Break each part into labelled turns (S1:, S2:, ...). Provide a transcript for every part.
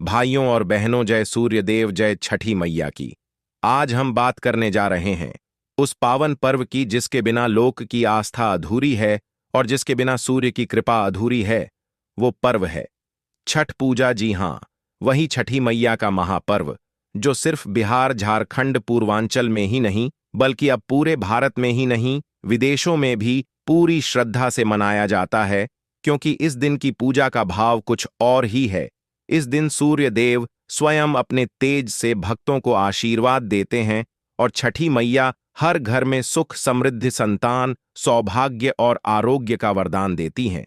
S1: भाइयों और बहनों, जय सूर्य देव, जय छठी मैया की। आज हम बात करने जा रहे हैं उस पावन पर्व की जिसके बिना लोक की आस्था अधूरी है और जिसके बिना सूर्य की कृपा अधूरी है। वो पर्व है छठ पूजा। जी हां, वही छठी मैया का महापर्व जो सिर्फ बिहार, झारखंड, पूर्वांचल में ही नहीं बल्कि अब पूरे भारत में ही नहीं, विदेशों में भी पूरी श्रद्धा से मनाया जाता है। क्योंकि इस दिन की पूजा का भाव कुछ और ही है। इस दिन सूर्य देव स्वयं अपने तेज से भक्तों को आशीर्वाद देते हैं और छठी मैया हर घर में सुख, समृद्धि, संतान, सौभाग्य और आरोग्य का वरदान देती हैं।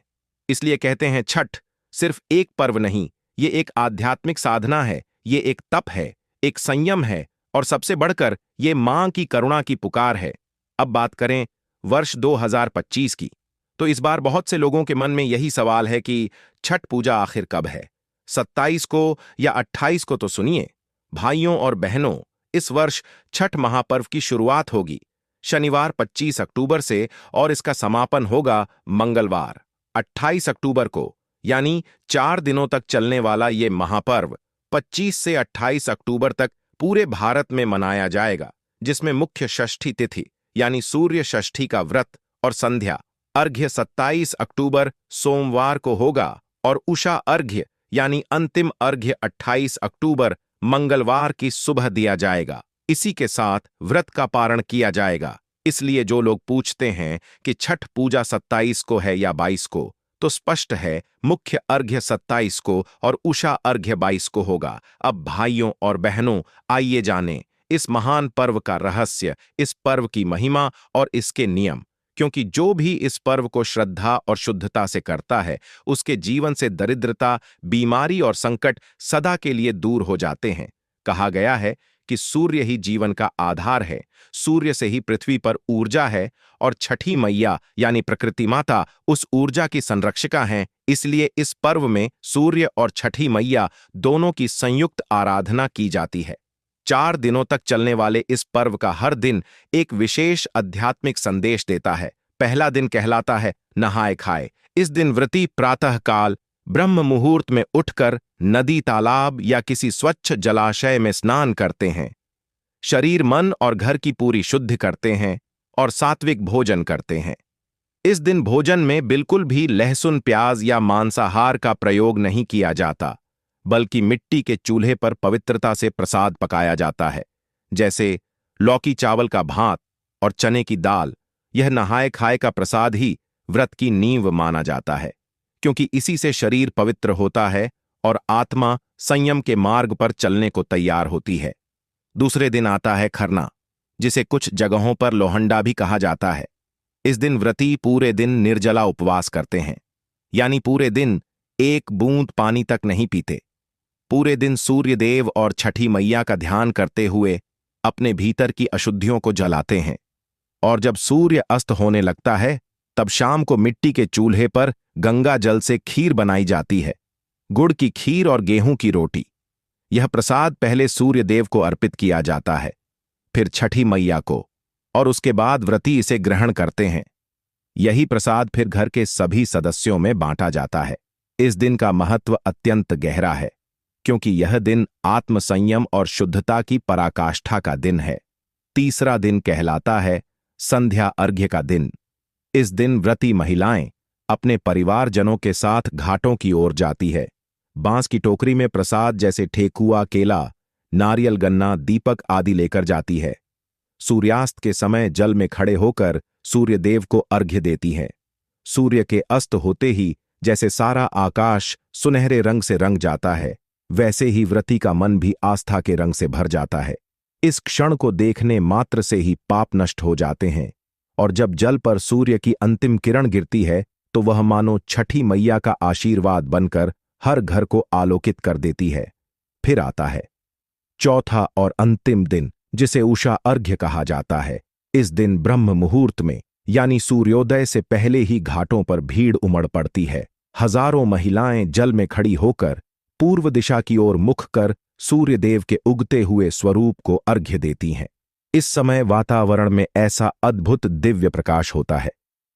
S1: इसलिए कहते हैं छठ सिर्फ एक पर्व नहीं, ये एक आध्यात्मिक साधना है, ये एक तप है, एक संयम है और सबसे बढ़कर ये मां की करुणा की पुकार है। अब बात करें वर्ष 2025 की, तो इस बार बहुत से लोगों के मन में यही सवाल है कि छठ पूजा आखिर कब है, 27 को या 28 को? तो सुनिए भाइयों और बहनों, इस वर्ष छठ महापर्व की शुरुआत होगी शनिवार 25 अक्टूबर से और इसका समापन होगा मंगलवार 28 अक्टूबर को। यानी 4 दिनों तक चलने वाला ये महापर्व 25 से 28 अक्टूबर तक पूरे भारत में मनाया जाएगा, जिसमें मुख्य षष्ठी तिथि यानी सूर्य षष्ठी का व्रत और संध्या अर्घ्य 27 अक्टूबर सोमवार को होगा और उषा अर्घ्य यानी अंतिम अर्घ्य 28 अक्टूबर मंगलवार की सुबह दिया जाएगा। इसी के साथ व्रत का पारण किया जाएगा। इसलिए जो लोग पूछते हैं कि छठ पूजा 27 को है या 22 को, तो स्पष्ट है मुख्य अर्घ्य 27 को और उषा अर्घ्य 22 को होगा। अब भाइयों और बहनों, आइए जानें इस महान पर्व का रहस्य, इस पर्व की महिमा और इसके नियम। क्योंकि जो भी इस पर्व को श्रद्धा और शुद्धता से करता है, उसके जीवन से दरिद्रता, बीमारी और संकट सदा के लिए दूर हो जाते हैं। कहा गया है कि सूर्य ही जीवन का आधार है, सूर्य से ही पृथ्वी पर ऊर्जा है और छठी मैया यानी प्रकृति माता उस ऊर्जा की संरक्षिका हैं। इसलिए इस पर्व में सूर्य और छठी मैया दोनों की संयुक्त आराधना की जाती है। 4 दिनों तक चलने वाले इस पर्व का हर दिन एक विशेष आध्यात्मिक संदेश देता है। पहला दिन कहलाता है नहाए खाए। इस दिन व्रती प्रातःकाल ब्रह्म मुहूर्त में उठकर नदी, तालाब या किसी स्वच्छ जलाशय में स्नान करते हैं, शरीर, मन और घर की पूरी शुद्धि करते हैं और सात्विक भोजन करते हैं। इस दिन भोजन में बिल्कुल भी लहसुन, प्याज या मांसाहार का प्रयोग नहीं किया जाता, बल्कि मिट्टी के चूल्हे पर पवित्रता से प्रसाद पकाया जाता है, जैसे लौकी चावल का भात और चने की दाल। यह नहाए खाए का प्रसाद ही व्रत की नींव माना जाता है, क्योंकि इसी से शरीर पवित्र होता है और आत्मा संयम के मार्ग पर चलने को तैयार होती है। दूसरे दिन आता है खरना, जिसे कुछ जगहों पर लोहंडा भी कहा जाता है। इस दिन व्रती पूरे दिन निर्जला उपवास करते हैं, यानी पूरे दिन एक बूंद पानी तक नहीं पीते। पूरे दिन सूर्य देव और छठी मैया का ध्यान करते हुए अपने भीतर की अशुद्धियों को जलाते हैं और जब सूर्य अस्त होने लगता है, तब शाम को मिट्टी के चूल्हे पर गंगा जल से खीर बनाई जाती है, गुड़ की खीर और गेहूं की रोटी। यह प्रसाद पहले सूर्य देव को अर्पित किया जाता है, फिर छठी मैया को, और उसके बाद व्रती इसे ग्रहण करते हैं। यही प्रसाद फिर घर के सभी सदस्यों में बांटा जाता है। इस दिन का महत्व अत्यंत गहरा है, क्योंकि यह दिन आत्म संयम और शुद्धता की पराकाष्ठा का दिन है। तीसरा दिन कहलाता है संध्या अर्घ्य का दिन। इस दिन व्रती महिलाएं अपने परिवारजनों के साथ घाटों की ओर जाती है। बांस की टोकरी में प्रसाद जैसे ठेकुआ, केला, नारियल, गन्ना, दीपक आदि लेकर जाती है। सूर्यास्त के समय जल में खड़े होकर सूर्य देव को अर्घ्य देती है। सूर्य के अस्त होते ही जैसे सारा आकाश सुनहरे रंग से रंग जाता है, वैसे ही व्रती का मन भी आस्था के रंग से भर जाता है। इस क्षण को देखने मात्र से ही पाप नष्ट हो जाते हैं और जब जल पर सूर्य की अंतिम किरण गिरती है, तो वह मानो छठी मैया का आशीर्वाद बनकर हर घर को आलोकित कर देती है। फिर आता है चौथा और अंतिम दिन, जिसे उषा अर्घ्य कहा जाता है। इस दिन ब्रह्म मुहूर्त में यानी सूर्योदय से पहले ही घाटों पर भीड़ उमड़ पड़ती है। हजारों महिलाएं जल में खड़ी होकर पूर्व दिशा की ओर मुख कर सूर्यदेव के उगते हुए स्वरूप को अर्घ्य देती हैं। इस समय वातावरण में ऐसा अद्भुत दिव्य प्रकाश होता है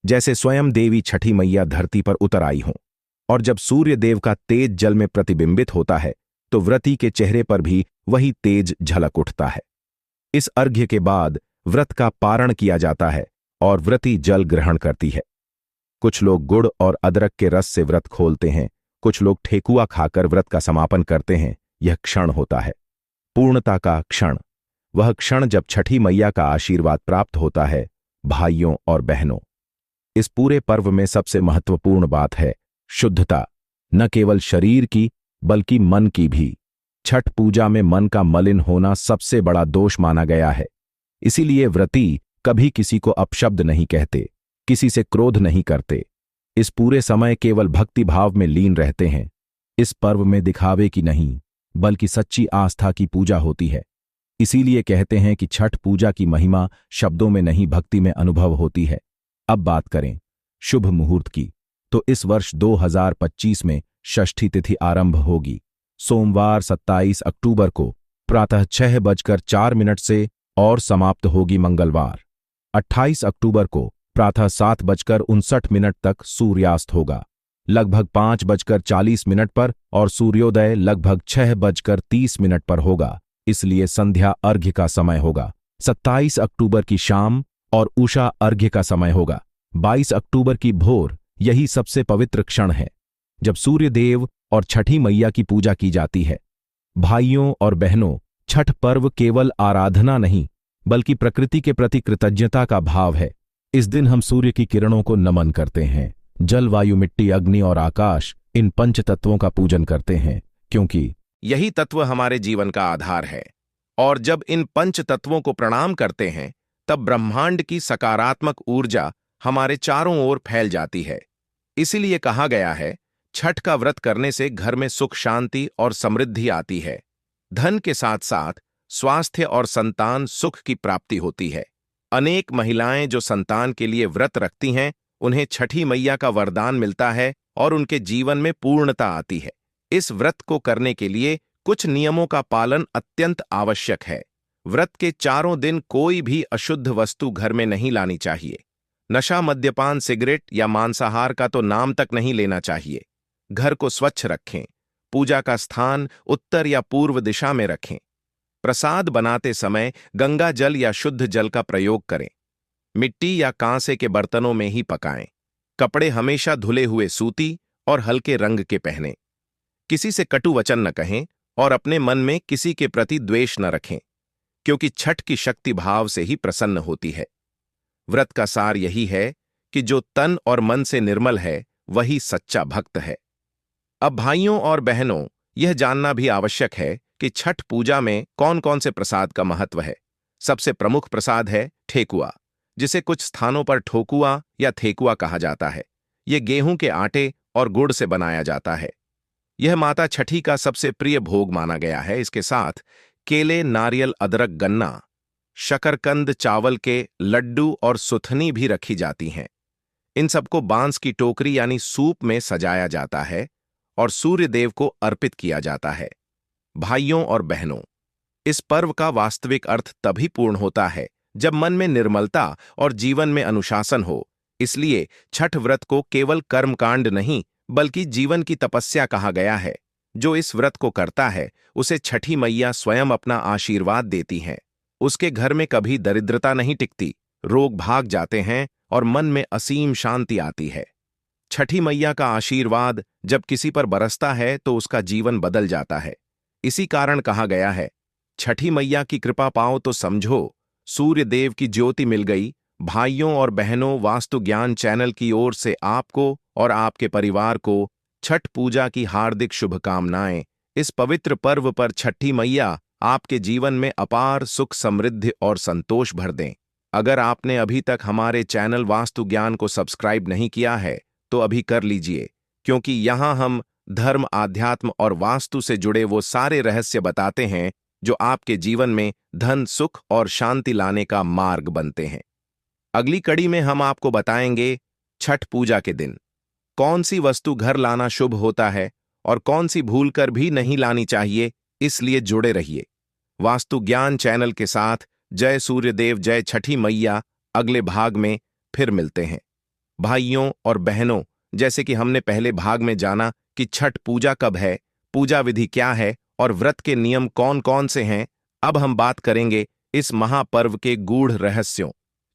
S1: जैसे स्वयं देवी छठी मैया धरती पर उतर आई हों, और जब सूर्यदेव का तेज जल में प्रतिबिंबित होता है तो व्रती के चेहरे पर भी वही तेज झलक उठता है। इस अर्घ्य के बाद व्रत का पारण किया जाता है और व्रती जल ग्रहण करती है। कुछ लोग गुड़ और अदरक के रस से व्रत खोलते हैं, कुछ लोग ठेकुआ खाकर व्रत का समापन करते हैं। यह क्षण होता है पूर्णता का क्षण, वह क्षण जब छठी मैया का आशीर्वाद प्राप्त होता है। भाइयों और बहनों, इस पूरे पर्व में सबसे महत्वपूर्ण बात है शुद्धता, न केवल शरीर की बल्कि मन की भी। छठ पूजा में मन का मलिन होना सबसे बड़ा दोष माना गया है। इसीलिए व्रती कभी किसी को अपशब्द नहीं कहते, किसी से क्रोध नहीं करते। इस पूरे समय केवल भक्ति भाव में लीन रहते हैं। इस पर्व में दिखावे की नहीं बल्कि सच्ची आस्था की पूजा होती है। इसीलिए कहते हैं कि छठ पूजा की महिमा शब्दों में नहीं भक्ति में अनुभव होती है। अब बात करें शुभ मुहूर्त की, तो इस वर्ष 2025 में षष्ठी तिथि आरंभ होगी। सोमवार 27 अक्टूबर को प्रातः 6:04 से और समाप्त होगी मंगलवार 28 अक्टूबर को प्रातः 7:59 तक सूर्यास्त होगा, लगभग 5:40 पर, और सूर्योदय लगभग 6:30 पर होगा। इसलिए संध्या अर्घ्य का समय होगा 27 अक्टूबर की शाम और उषा अर्घ्य का समय होगा 22 अक्टूबर की भोर। यही सबसे पवित्र क्षण है जब सूर्य देव और छठी मैया की पूजा की जाती है। भाइयों और बहनों, छठ पर्व केवल आराधना नहीं बल्कि प्रकृति के प्रति कृतज्ञता का भाव है। इस दिन हम सूर्य की किरणों को नमन करते हैं, जल, वायु, मिट्टी, अग्नि और आकाश, इन पंच तत्वों का पूजन करते हैं, क्योंकि यही तत्व हमारे जीवन का आधार है। और जब इन पंच तत्वों को प्रणाम करते हैं तब ब्रह्मांड की सकारात्मक ऊर्जा हमारे चारों ओर फैल जाती है। इसीलिए कहा गया है, छठ का व्रत करने से घर में सुख, शांति और समृद्धि आती है। धन के साथ साथ स्वास्थ्य और संतान सुख की प्राप्ति होती है। अनेक महिलाएं जो संतान के लिए व्रत रखती हैं, उन्हें छठी मैया का वरदान मिलता है और उनके जीवन में पूर्णता आती है। इस व्रत को करने के लिए कुछ नियमों का पालन अत्यंत आवश्यक है। व्रत के चारों दिन कोई भी अशुद्ध वस्तु घर में नहीं लानी चाहिए। नशा, मद्यपान, सिगरेट या मांसाहार का तो नाम तक नहीं लेना चाहिए। घर को स्वच्छ रखें। पूजा का स्थान उत्तर या पूर्व दिशा में रखें। प्रसाद बनाते समय गंगा जल या शुद्ध जल का प्रयोग करें। मिट्टी या कांसे के बर्तनों में ही पकाएं। कपड़े हमेशा धुले हुए सूती और हल्के रंग के पहनें। किसी से कटु वचन न कहें और अपने मन में किसी के प्रति द्वेष न रखें, क्योंकि छठ की शक्ति भाव से ही प्रसन्न होती है। व्रत का सार यही है कि जो तन और मन से निर्मल है वही सच्चा भक्त है। अब भाइयों और बहनों, यह जानना भी आवश्यक है कि छठ पूजा में कौन कौन से प्रसाद का महत्व है। सबसे प्रमुख प्रसाद है ठेकुआ, जिसे कुछ स्थानों पर ठोकुआ या ठेकुआ कहा जाता है। यह गेहूं के आटे और गुड़ से बनाया जाता है। यह माता छठी का सबसे प्रिय भोग माना गया है। इसके साथ केले, नारियल, अदरक, गन्ना, शकरकंद, चावल के लड्डू और सुथनी भी रखी जाती हैं। इन सबको बांस की टोकरी यानी सूप में सजाया जाता है और सूर्य देव को अर्पित किया जाता है। भाइयों और बहनों, इस पर्व का वास्तविक अर्थ तभी पूर्ण होता है जब मन में निर्मलता और जीवन में अनुशासन हो। इसलिए छठ व्रत को केवल कर्मकांड नहीं बल्कि जीवन की तपस्या कहा गया है। जो इस व्रत को करता है उसे छठी मैया स्वयं अपना आशीर्वाद देती हैं। उसके घर में कभी दरिद्रता नहीं टिकती, रोग भाग जाते हैं और मन में असीम शांति आती है। छठी मैया का आशीर्वाद जब किसी पर बरसता है तो उसका जीवन बदल जाता है। इसी कारण कहा गया है, छठी मैया की कृपा पाओ तो समझो सूर्य देव की ज्योति मिल गई। भाइयों और बहनों, वास्तु ज्ञान चैनल की ओर से आपको और आपके परिवार को छठ पूजा की हार्दिक शुभकामनाएं। इस पवित्र पर्व पर छठी मैया आपके जीवन में अपार सुख, समृद्धि और संतोष भर दें। अगर आपने अभी तक हमारे चैनल वास्तु ज्ञान को सब्सक्राइब नहीं किया है तो अभी कर लीजिए, क्योंकि यहाँ हम धर्म, आध्यात्म और वास्तु से जुड़े वो सारे रहस्य बताते हैं जो आपके जीवन में धन, सुख और शांति लाने का मार्ग बनते हैं। अगली कड़ी में हम आपको बताएंगे छठ पूजा के दिन कौन सी वस्तु घर लाना शुभ होता है और कौन सी भूलकर भी नहीं लानी चाहिए। इसलिए जुड़े रहिए वास्तु ज्ञान चैनल के साथ। जय सूर्यदेव, जय छठी मैया। अगले भाग में फिर मिलते हैं। भाइयों और बहनों, जैसे कि हमने पहले भाग में जाना कि छठ पूजा कब है, पूजा विधि क्या है और व्रत के नियम कौन कौन से हैं, अब हम बात करेंगे इस महापर्व के गूढ़ रहस्यों,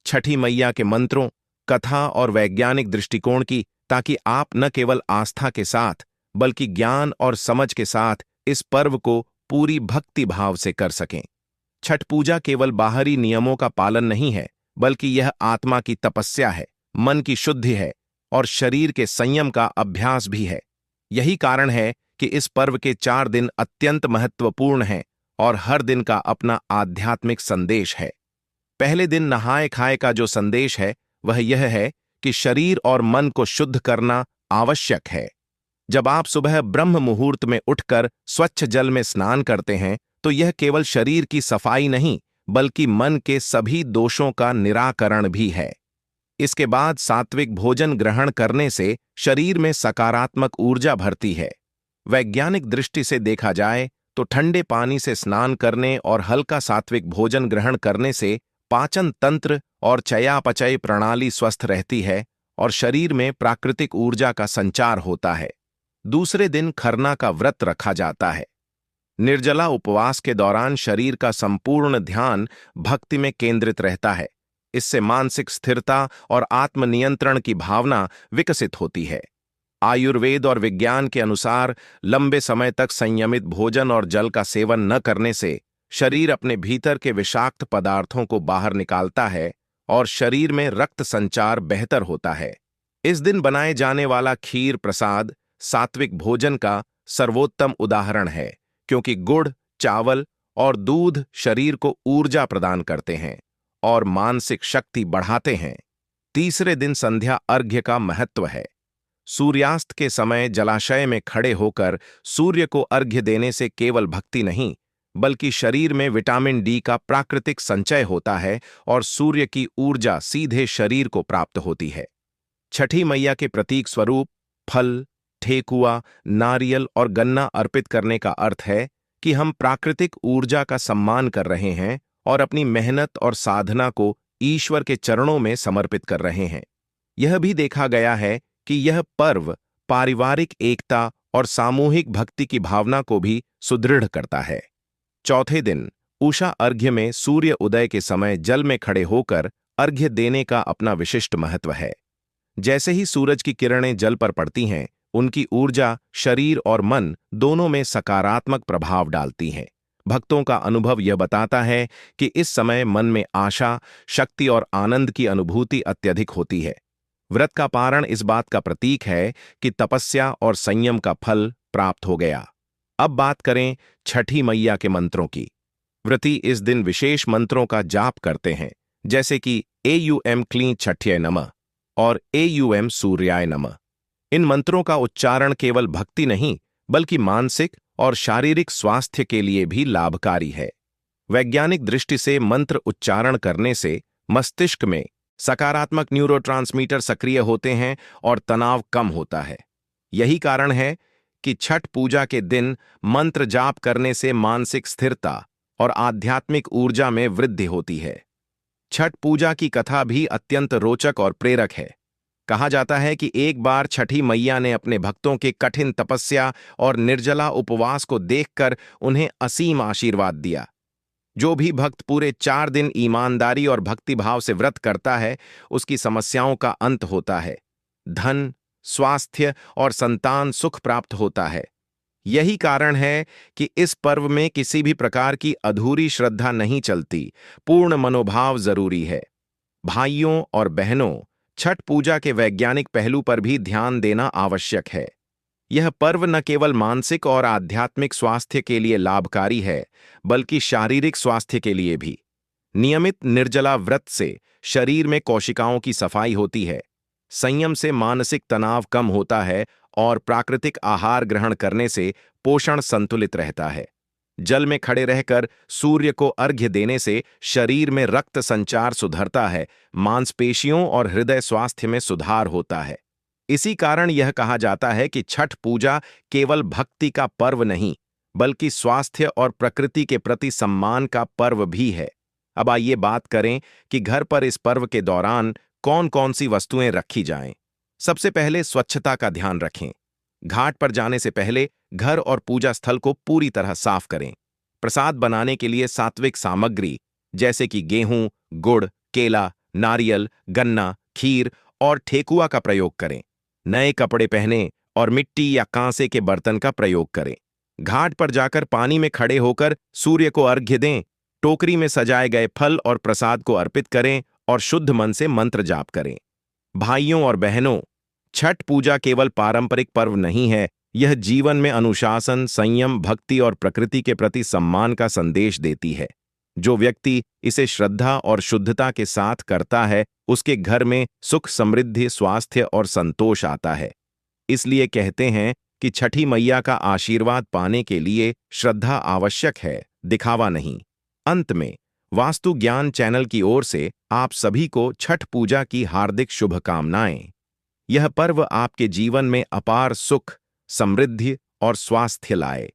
S1: छठी मैया के मंत्रों, कथा और वैज्ञानिक दृष्टिकोण की, ताकि आप न केवल आस्था के साथ बल्कि ज्ञान और समझ के साथ इस पर्व को पूरी भक्ति भाव से कर सकें। छठ पूजा केवल बाहरी नियमों का पालन नहीं है, बल्कि यह आत्मा की तपस्या है, मन की शुद्धि है और शरीर के संयम का अभ्यास भी है। यही कारण है कि इस पर्व के 4 दिन अत्यंत महत्वपूर्ण हैं और हर दिन का अपना आध्यात्मिक संदेश है। पहले दिन नहाए खाए का जो संदेश है वह यह है कि शरीर और मन को शुद्ध करना आवश्यक है। जब आप सुबह ब्रह्म मुहूर्त में उठकर स्वच्छ जल में स्नान करते हैं तो यह केवल शरीर की सफाई नहीं बल्कि मन के सभी दोषों का निराकरण भी है। इसके बाद सात्विक भोजन ग्रहण करने से शरीर में सकारात्मक ऊर्जा भरती है। वैज्ञानिक दृष्टि से देखा जाए तो ठंडे पानी से स्नान करने और हल्का सात्विक भोजन ग्रहण करने से पाचन तंत्र और चयापचय प्रणाली स्वस्थ रहती है और शरीर में प्राकृतिक ऊर्जा का संचार होता है। दूसरे दिन खरना का व्रत रखा जाता है। निर्जला उपवास के दौरान शरीर का संपूर्ण ध्यान भक्ति में केंद्रित रहता है। इससे मानसिक स्थिरता और आत्मनियंत्रण की भावना विकसित होती है। आयुर्वेद और विज्ञान के अनुसार लंबे समय तक संयमित भोजन और जल का सेवन न करने से शरीर अपने भीतर के विषाक्त पदार्थों को बाहर निकालता है और शरीर में रक्त संचार बेहतर होता है। इस दिन बनाए जाने वाला खीर प्रसाद सात्विक भोजन का सर्वोत्तम उदाहरण है, क्योंकि गुड़, चावल और दूध शरीर को ऊर्जा प्रदान करते हैं और मानसिक शक्ति बढ़ाते हैं। तीसरे दिन संध्या अर्घ्य का महत्व है। सूर्यास्त के समय जलाशय में खड़े होकर सूर्य को अर्घ्य देने से केवल भक्ति नहीं बल्कि शरीर में विटामिन डी का प्राकृतिक संचय होता है और सूर्य की ऊर्जा सीधे शरीर को प्राप्त होती है। छठी मैया के प्रतीक स्वरूप फल, ठेकुआ, नारियल और गन्ना अर्पित करने का अर्थ है कि हम प्राकृतिक ऊर्जा का सम्मान कर रहे हैं और अपनी मेहनत और साधना को ईश्वर के चरणों में समर्पित कर रहे हैं। यह भी देखा गया है कि यह पर्व पारिवारिक एकता और सामूहिक भक्ति की भावना को भी सुदृढ़ करता है। चौथे दिन उषा अर्घ्य में सूर्य उदय के समय जल में खड़े होकर अर्घ्य देने का अपना विशिष्ट महत्व है। जैसे ही सूरज की किरणें जल पर पड़ती हैं, उनकी ऊर्जा शरीर और मन दोनों में सकारात्मक प्रभाव डालती है। भक्तों का अनुभव यह बताता है कि इस समय मन में आशा, शक्ति और आनंद की अनुभूति अत्यधिक होती है। व्रत का पारण इस बात का प्रतीक है कि तपस्या और संयम का फल प्राप्त हो गया। अब बात करें छठी मैया के मंत्रों की। व्रती इस दिन विशेष मंत्रों का जाप करते हैं, जैसे कि एयूएम क्लीं छठ्ये नमः और एयूएम सूर्याय नमः। इन मंत्रों का उच्चारण केवल भक्ति नहीं बल्कि मानसिक और शारीरिक स्वास्थ्य के लिए भी लाभकारी है। वैज्ञानिक दृष्टि से मंत्र उच्चारण करने से मस्तिष्क में सकारात्मक न्यूरोट्रांसमीटर सक्रिय होते हैं और तनाव कम होता है। यही कारण है कि छठ पूजा के दिन मंत्र जाप करने से मानसिक स्थिरता और आध्यात्मिक ऊर्जा में वृद्धि होती है। छठ पूजा की कथा भी अत्यंत रोचक और प्रेरक है। कहा जाता है कि एक बार छठी मैया ने अपने भक्तों के कठिन तपस्या और निर्जला उपवास को देखकर उन्हें असीम आशीर्वाद दिया। जो भी भक्त पूरे 4 दिन ईमानदारी और भक्तिभाव से व्रत करता है, उसकी समस्याओं का अंत होता है। धन, स्वास्थ्य और संतान सुख प्राप्त होता है। यही कारण है कि इस पर्व में किसी भी प्रकार की अधूरी श्रद्धा नहीं चलती, पूर्ण मनोभाव जरूरी है। भाइयों और बहनों, छठ पूजा के वैज्ञानिक पहलू पर भी ध्यान देना आवश्यक है। यह पर्व न केवल मानसिक और आध्यात्मिक स्वास्थ्य के लिए लाभकारी है, बल्कि शारीरिक स्वास्थ्य के लिए भी। नियमित निर्जला व्रत से शरीर में कोशिकाओं की सफाई होती है, संयम से मानसिक तनाव कम होता है और प्राकृतिक आहार ग्रहण करने से पोषण संतुलित रहता है। जल में खड़े रहकर सूर्य को अर्घ्य देने से शरीर में रक्त संचार सुधरता है, मांसपेशियों और हृदय स्वास्थ्य में सुधार होता है। इसी कारण यह कहा जाता है कि छठ पूजा केवल भक्ति का पर्व नहीं, बल्कि स्वास्थ्य और प्रकृति के प्रति सम्मान का पर्व भी है। अब आइए बात करें कि घर पर इस पर्व के दौरान कौन कौन सी वस्तुएं रखी जाएं। सबसे पहले स्वच्छता का ध्यान रखें। घाट पर जाने से पहले घर और पूजा स्थल को पूरी तरह साफ करें। प्रसाद बनाने के लिए सात्विक सामग्री जैसे कि गेहूं, गुड़, केला, नारियल, गन्ना, खीर और ठेकुआ का प्रयोग करें। नए कपड़े पहनें और मिट्टी या कांसे के बर्तन का प्रयोग करें। घाट पर जाकर पानी में खड़े होकर सूर्य को अर्घ्य दें। टोकरी में सजाए गए फल और प्रसाद को अर्पित करें और शुद्ध मन से मंत्र जाप करें। भाइयों और बहनों, छठ पूजा केवल पारंपरिक पर्व नहीं है, यह जीवन में अनुशासन, संयम, भक्ति और प्रकृति के प्रति सम्मान का संदेश देती है। जो व्यक्ति इसे श्रद्धा और शुद्धता के साथ करता है, उसके घर में सुख, समृद्धि, स्वास्थ्य और संतोष आता है। इसलिए कहते हैं कि छठी मैया का आशीर्वाद पाने के लिए श्रद्धा आवश्यक है, दिखावा नहीं। अंत में वास्तु ज्ञान चैनल की ओर से आप सभी को छठ पूजा की हार्दिक शुभकामनाएं। यह पर्व आपके जीवन में अपार सुख, समृद्धि और स्वास्थ्य लाए।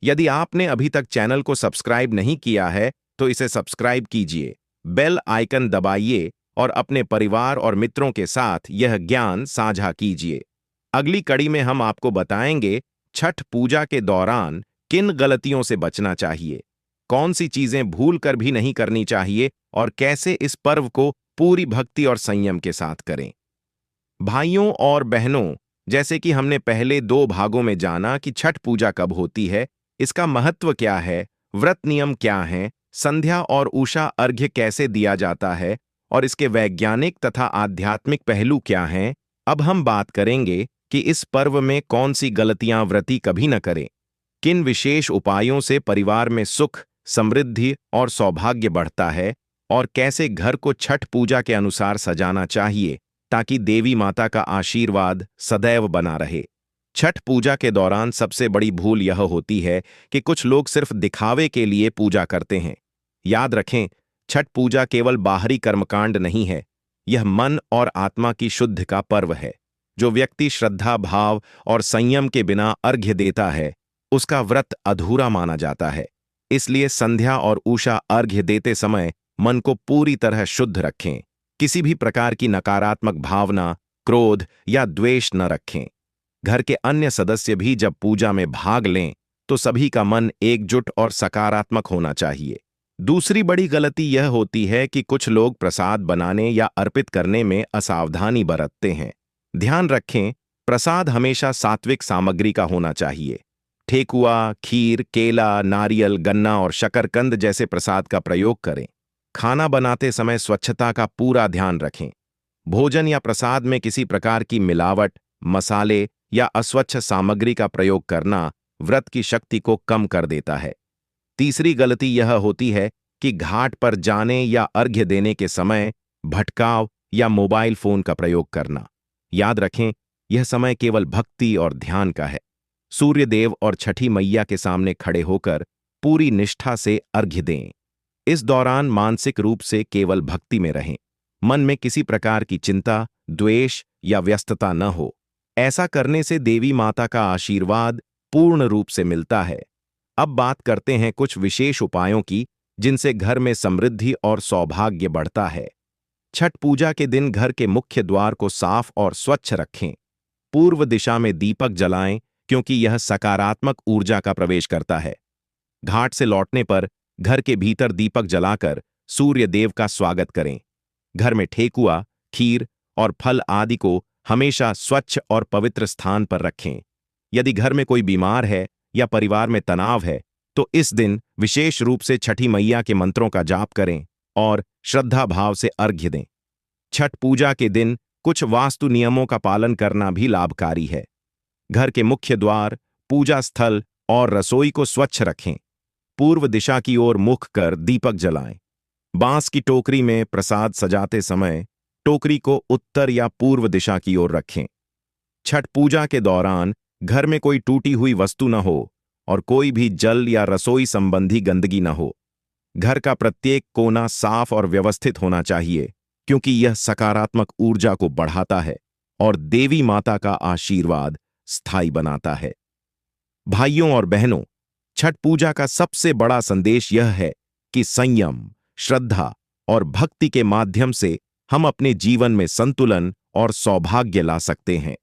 S1: यदि आपने अभी तक चैनल को सब्सक्राइब नहीं किया है तो इसे सब्सक्राइब कीजिए, बेल आइकन दबाइए और अपने परिवार और मित्रों के साथ यह ज्ञान साझा कीजिए। अगली कड़ी में हम आपको बताएंगे छठ पूजा के दौरान किन गलतियों से बचना चाहिए, कौन सी चीजें भूल कर भी नहीं करनी चाहिए और कैसे इस पर्व को पूरी भक्ति और संयम के साथ करें। भाइयों और बहनों, जैसे कि हमने पहले 2 भागों में जाना कि छठ पूजा कब होती है, इसका महत्व क्या है, व्रत नियम क्या हैं, संध्या और उषा अर्घ्य कैसे दिया जाता है और इसके वैज्ञानिक तथा आध्यात्मिक पहलू क्या हैं, अब हम बात करेंगे कि इस पर्व में कौन सी गलतियां व्रती कभी न करें, किन विशेष उपायों से परिवार में सुख, समृद्धि और सौभाग्य बढ़ता है और कैसे घर को छठ पूजा के अनुसार सजाना चाहिए ताकि देवी माता का आशीर्वाद सदैव बना रहे। छठ पूजा के दौरान सबसे बड़ी भूल यह होती है कि कुछ लोग सिर्फ दिखावे के लिए पूजा करते हैं। याद रखें, छठ पूजा केवल बाहरी कर्मकांड नहीं है, यह मन और आत्मा की शुद्ध का पर्व है। जो व्यक्ति श्रद्धा, भाव और संयम के बिना अर्घ्य देता है, उसका व्रत अधूरा माना जाता है। इसलिए संध्या और उषा अर्घ्य देते समय मन को पूरी तरह शुद्ध रखें। किसी भी प्रकार की नकारात्मक भावना, क्रोध या द्वेष न रखें। घर के अन्य सदस्य भी जब पूजा में भाग लें तो सभी का मन एकजुट और सकारात्मक होना चाहिए। दूसरी बड़ी गलती यह होती है कि कुछ लोग प्रसाद बनाने या अर्पित करने में असावधानी बरतते हैं। ध्यान रखें, प्रसाद हमेशा सात्विक सामग्री का होना चाहिए। ठेकुआ, खीर, केला, नारियल, गन्ना और शकरकंद जैसे प्रसाद का प्रयोग करें। खाना बनाते समय स्वच्छता का पूरा ध्यान रखें। भोजन या प्रसाद में किसी प्रकार की मिलावट, मसाले या अस्वच्छ सामग्री का प्रयोग करना व्रत की शक्ति को कम कर देता है। तीसरी गलती यह होती है कि घाट पर जाने या अर्घ्य देने के समय भटकाव या मोबाइल फोन का प्रयोग करना। याद रखें, यह समय केवल भक्ति और ध्यान का है। सूर्य देव और छठी मैया के सामने खड़े होकर पूरी निष्ठा से अर्घ्य दें। इस दौरान मानसिक रूप से केवल भक्ति में रहें। मन में किसी प्रकार की चिंता, द्वेष या व्यस्तता न हो। ऐसा करने से देवी माता का आशीर्वाद पूर्ण रूप से मिलता है। अब बात करते हैं कुछ विशेष उपायों की जिनसे घर में समृद्धि और सौभाग्य बढ़ता है। छठ पूजा के दिन घर के मुख्य द्वार को साफ और स्वच्छ रखें। पूर्व दिशा में दीपक जलाएं क्योंकि यह सकारात्मक ऊर्जा का प्रवेश करता है। घाट से लौटने पर घर के भीतर दीपक जलाकर सूर्य देव का स्वागत करें। घर में ठेकुआ, खीर और फल आदि को हमेशा स्वच्छ और पवित्र स्थान पर रखें। यदि घर में कोई बीमार है या परिवार में तनाव है तो इस दिन विशेष रूप से छठी मैया के मंत्रों का जाप करें और श्रद्धा भाव से अर्घ्य दें। छठ पूजा के दिन कुछ वास्तु नियमों का पालन करना भी लाभकारी है। घर के मुख्य द्वार, पूजा स्थल और रसोई को स्वच्छ रखें। पूर्व दिशा की ओर मुख कर दीपक जलाएं। बांस की टोकरी में प्रसाद सजाते समय टोकरी को उत्तर या पूर्व दिशा की ओर रखें। छठ पूजा के दौरान घर में कोई टूटी हुई वस्तु न हो और कोई भी जल या रसोई संबंधी गंदगी न हो। घर का प्रत्येक कोना साफ और व्यवस्थित होना चाहिए क्योंकि यह सकारात्मक ऊर्जा को बढ़ाता है और देवी माता का आशीर्वाद स्थायी बनाता है। भाइयों और बहनों, छठ पूजा का सबसे बड़ा संदेश यह है कि संयम, श्रद्धा और भक्ति के माध्यम से हम अपने जीवन में संतुलन और सौभाग्य ला सकते हैं।